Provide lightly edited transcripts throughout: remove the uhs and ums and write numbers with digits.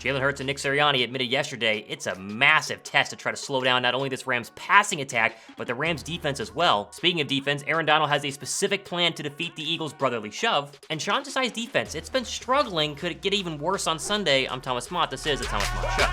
Jalen Hurts and Nick Sirianni admitted yesterday it's a massive test to try to slow down not only this Rams passing attack, but the Rams defense as well. Speaking of defense, Aaron Donald has a specific plan to defeat the Eagles' brotherly shove. And Sean Desai's defense, it's been struggling. Could it get even worse on Sunday? I'm Thomas Mott. This is the Thomas Mott Show.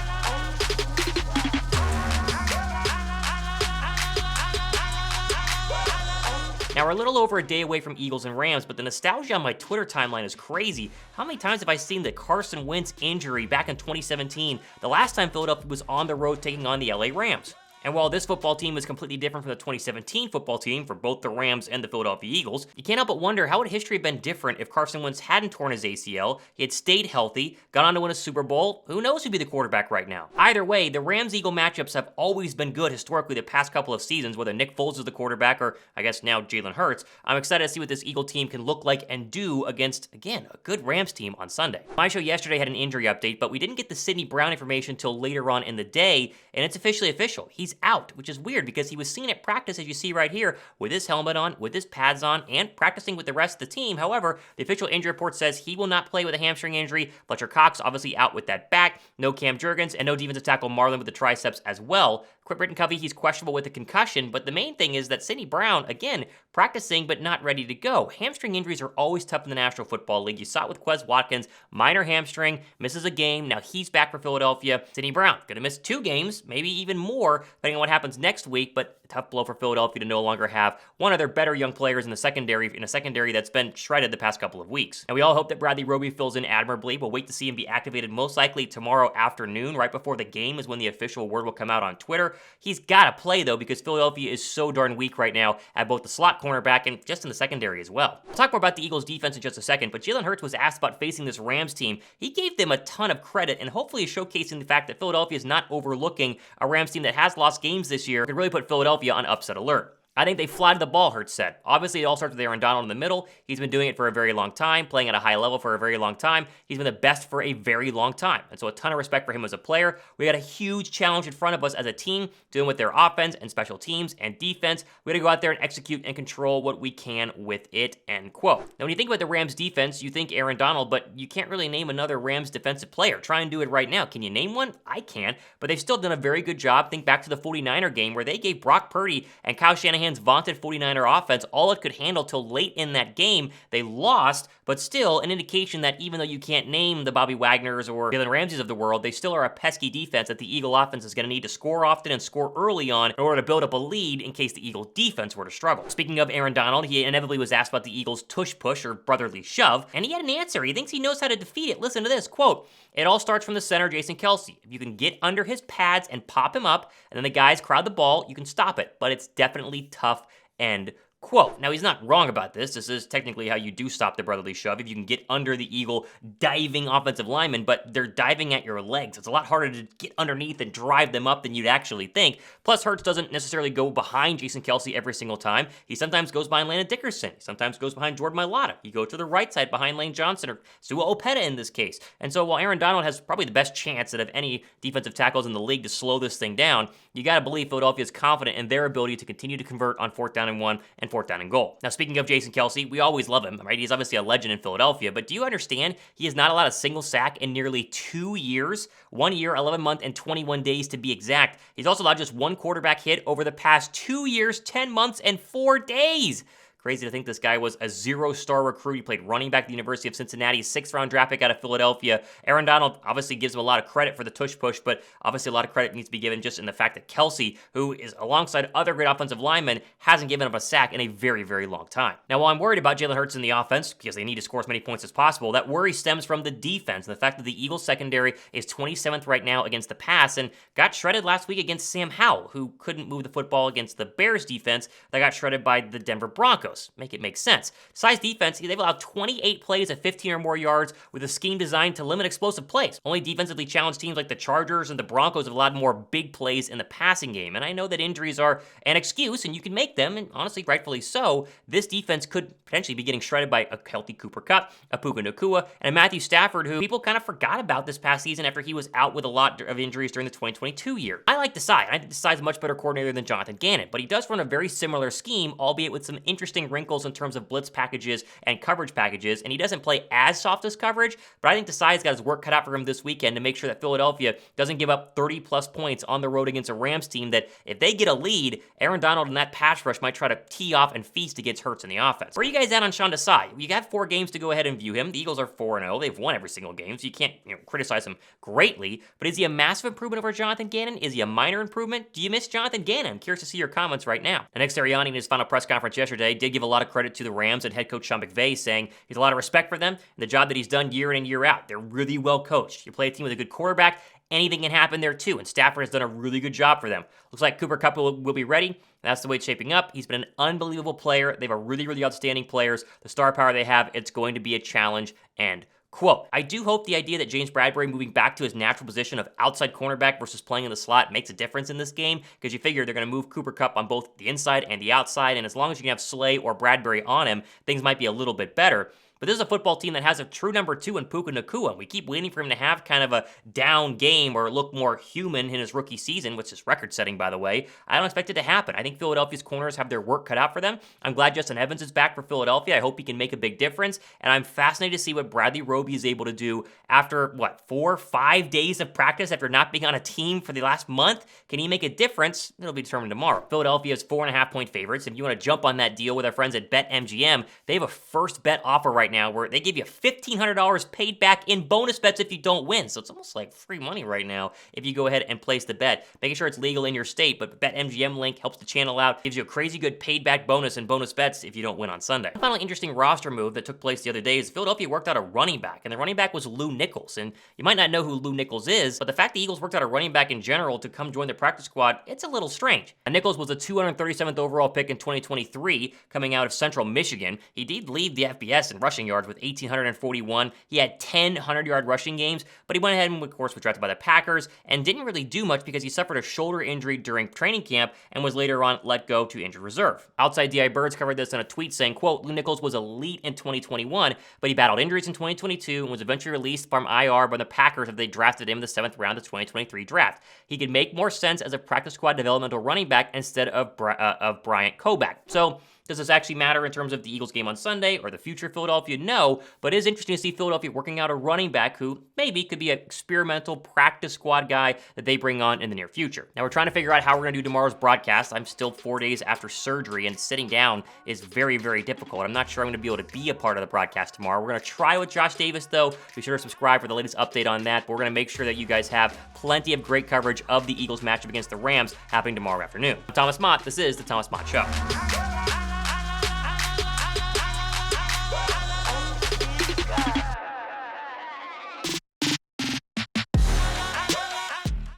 Now, we're a little over a day away from Eagles and Rams, but the nostalgia on my Twitter timeline is crazy. How many times have I seen the Carson Wentz injury back in 2017, the last time Philadelphia was on the road taking on the LA Rams? And while this football team is completely different from the 2017 football team for both the Rams and the Philadelphia Eagles, you can't help but wonder how would history have been different if Carson Wentz hadn't torn his ACL, he had stayed healthy, gone on to win a Super Bowl. Who knows who'd be the quarterback right now? Either way, the Rams-Eagle matchups have always been good historically the past couple of seasons, whether Nick Foles is the quarterback or I guess now Jalen Hurts. I'm excited to see what this Eagle team can look like and do against, again, a good Rams team on Sunday. My show yesterday had an injury update, but we didn't get the Sidney Brown information until later on in the day, and it's officially official. He's out, which is weird because he was seen at practice, as you see right here, with his helmet on, with his pads on, and practicing with the rest of the team. However, the official injury report says he will not play with a hamstring injury. Fletcher Cox obviously out with that back, no Cam Jurgens, and no defensive tackle Marlon with the triceps as well. Britton Covey, he's questionable with a concussion, but the main thing is that Sidney Brown, again, practicing but not ready to go. Hamstring injuries are always tough in the National Football League. You saw it with Quez Watkins, minor hamstring, misses a game, now he's back for Philadelphia. Sidney Brown, gonna miss 2 games, maybe even more, depending on what happens next week, but tough blow for Philadelphia to no longer have one of their better young players in a secondary that's been shredded the past couple of weeks. And we all hope that Bradley Roby fills in admirably. We'll wait to see him be activated most likely tomorrow afternoon, right before the game is when the official word will come out on Twitter. He's got to play, though, because Philadelphia is so darn weak right now at both the slot cornerback and just in the secondary as well. We'll talk more about the Eagles' defense in just a second, but Jalen Hurts was asked about facing this Rams team. He gave them a ton of credit and hopefully is showcasing the fact that Philadelphia is not overlooking a Rams team that has lost games this year. Could really put Philadelphia on upset alert. I think they fly to the ball, Hurts said. Obviously, it all starts with Aaron Donald in the middle. He's been doing it for a very long time, playing at a high level for a very long time. He's been the best for a very long time. And so a ton of respect for him as a player. We got a huge challenge in front of us as a team, dealing with their offense and special teams and defense. We got to go out there and execute and control what we can with it, end quote. Now, when you think about the Rams defense, you think Aaron Donald, but you can't really name another Rams defensive player. Try and do it right now. Can you name one? I can, but they've still done a very good job. Think back to the 49er game where they gave Brock Purdy and Kyle Shanahan's vaunted 49er offense all it could handle till late in that game. They lost, but still an indication that even though you can't name the Bobby Wagners or Jalen Ramseys of the world, they still are a pesky defense that the Eagle offense is going to need to score often and score early on in order to build up a lead in case the Eagle defense were to struggle. Speaking of Aaron Donald, he inevitably was asked about the Eagles' tush push or brotherly shove, and he had an answer. He thinks he knows how to defeat it. Listen to this, quote, "It all starts from the center, Jason Kelce. If you can get under his pads and pop him up, and then the guys crowd the ball, you can stop it, but it's definitely tough," end quote. Now, he's not wrong about this. This is technically how you do stop the brotherly shove, if you can get under the Eagle diving offensive linemen, but they're diving at your legs. It's a lot harder to get underneath and drive them up than you'd actually think. Plus, Hurts doesn't necessarily go behind Jason Kelce every single time. He sometimes goes behind Landon Dickerson. He sometimes goes behind Jordan Mailata. He goes to the right side behind Lane Johnson or Sua Opeta in this case. And so while Aaron Donald has probably the best chance out of any defensive tackles in the league to slow this thing down, you got to believe Philadelphia is confident in their ability to continue to convert on 4th down and 1 and 4th down and goal. Now, speaking of Jason Kelce, we always love him, right? He's obviously a legend in Philadelphia, but do you understand he has not allowed a single sack in nearly 2 years? 1 year, 11 months, and 21 days to be exact. He's also allowed just one quarterback hit over the past 2 years, 10 months, and 4 days. Crazy to think this guy was a 0-star recruit. He played running back at the University of Cincinnati, 6th-round draft pick out of Philadelphia. Aaron Donald obviously gives him a lot of credit for the tush push, but obviously a lot of credit needs to be given just in the fact that Kelce, who is alongside other great offensive linemen, hasn't given up a sack in a very, very long time. Now, while I'm worried about Jalen Hurts in the offense, because they need to score as many points as possible, that worry stems from the defense and the fact that the Eagles secondary is 27th right now against the pass and got shredded last week against Sam Howell, who couldn't move the football against the Bears defense that got shredded by the Denver Broncos. Make it make sense. Size defense, they've allowed 28 plays of 15 or more yards with a scheme designed to limit explosive plays. Only defensively challenged teams like the Chargers and the Broncos have allowed more big plays in the passing game. And I know that injuries are an excuse, and you can make them, and honestly, rightfully so. This defense could potentially be getting shredded by a healthy Cooper Kupp, a Puka Nacua, and a Matthew Stafford, who people kind of forgot about this past season after he was out with a lot of injuries during the 2022 year. I like Desai. I think Desai's a much better coordinator than Jonathan Gannon, but he does run a very similar scheme, albeit with some interesting interesting wrinkles in terms of blitz packages and coverage packages, and he doesn't play as soft as coverage, but I think Desai's got his work cut out for him this weekend to make sure that Philadelphia doesn't give up 30-plus points on the road against a Rams team that, if they get a lead, Aaron Donald and that pass rush might try to tee off and feast against Hurts in the offense. Where are you guys at on Sean Desai? You got 4 games to go ahead and view him. The Eagles are 4-0. They've won every single game, so you can't criticize him greatly, but is he a massive improvement over Jonathan Gannon? Is he a minor improvement? Do you miss Jonathan Gannon? I'm curious to see your comments right now. And Nick Sirianni, in his final press conference yesterday, did give a lot of credit to the Rams and head coach Sean McVay, saying he's a lot of respect for them and the job that he's done year in and year out. They're really well coached. You play a team with a good quarterback, anything can happen there too, and Stafford has done a really good job for them. Looks like Cooper Kupp will be ready. That's the way it's shaping up. He's been an unbelievable player. They have a really, really outstanding players. The star power they have, it's going to be a challenge, and quote, I do hope the idea that James Bradbury moving back to his natural position of outside cornerback versus playing in the slot makes a difference in this game, because you figure they're going to move Cooper Kupp on both the inside and the outside, and as long as you can have Slay or Bradbury on him, things might be a little bit better. But this is a football team that has a true number 2 in Puka Nacua. We keep waiting for him to have kind of a down game or look more human in his rookie season, which is record-setting, by the way. I don't expect it to happen. I think Philadelphia's corners have their work cut out for them. I'm glad Justin Evans is back for Philadelphia. I hope he can make a big difference. And I'm fascinated to see what Bradley Roby is able to do after, 4, 5 days of practice after not being on a team for the last month. Can he make a difference? It'll be determined tomorrow. Philadelphia's 4.5-point favorites. If you want to jump on that deal with our friends at BetMGM, they have a first bet offer right now where they give you $1,500 paid back in bonus bets if you don't win. So it's almost like free money right now if you go ahead and place the bet. Making sure it's legal in your state, but BetMGM link helps the channel out, gives you a crazy good paid back bonus and bonus bets if you don't win on Sunday. One final interesting roster move that took place the other day is Philadelphia worked out a running back, and the running back was Lou Nichols. And you might not know who Lou Nichols is, but the fact the Eagles worked out a running back in general to come join the practice squad, it's a little strange. And Nichols was a 237th overall pick in 2023, coming out of Central Michigan. He did lead the FBS in rushing yards with 1,841. He had 10 100-yard rushing games, but he went ahead and, of course, was drafted by the Packers and didn't really do much because he suffered a shoulder injury during training camp and was later on let go to injured reserve. Outside DI Birds covered this in a tweet saying, quote, Lou Nichols was elite in 2021, but he battled injuries in 2022 and was eventually released from IR by the Packers after they drafted him in the 7th round of the 2023 draft. He could make more sense as a practice squad developmental running back instead of Bryant Koback. So, does this actually matter in terms of the Eagles game on Sunday or the future of Philadelphia? No, but it is interesting to see Philadelphia working out a running back who maybe could be an experimental practice squad guy that they bring on in the near future. Now, we're trying to figure out how we're going to do tomorrow's broadcast. I'm still 4 days after surgery, and sitting down is very, very difficult. I'm not sure I'm going to be able to be a part of the broadcast tomorrow. We're going to try with Josh Davis, though. Be sure to subscribe for the latest update on that, but we're going to make sure that you guys have plenty of great coverage of the Eagles matchup against the Rams happening tomorrow afternoon. I'm Thomas Mott. This is The Thomas Mott Show.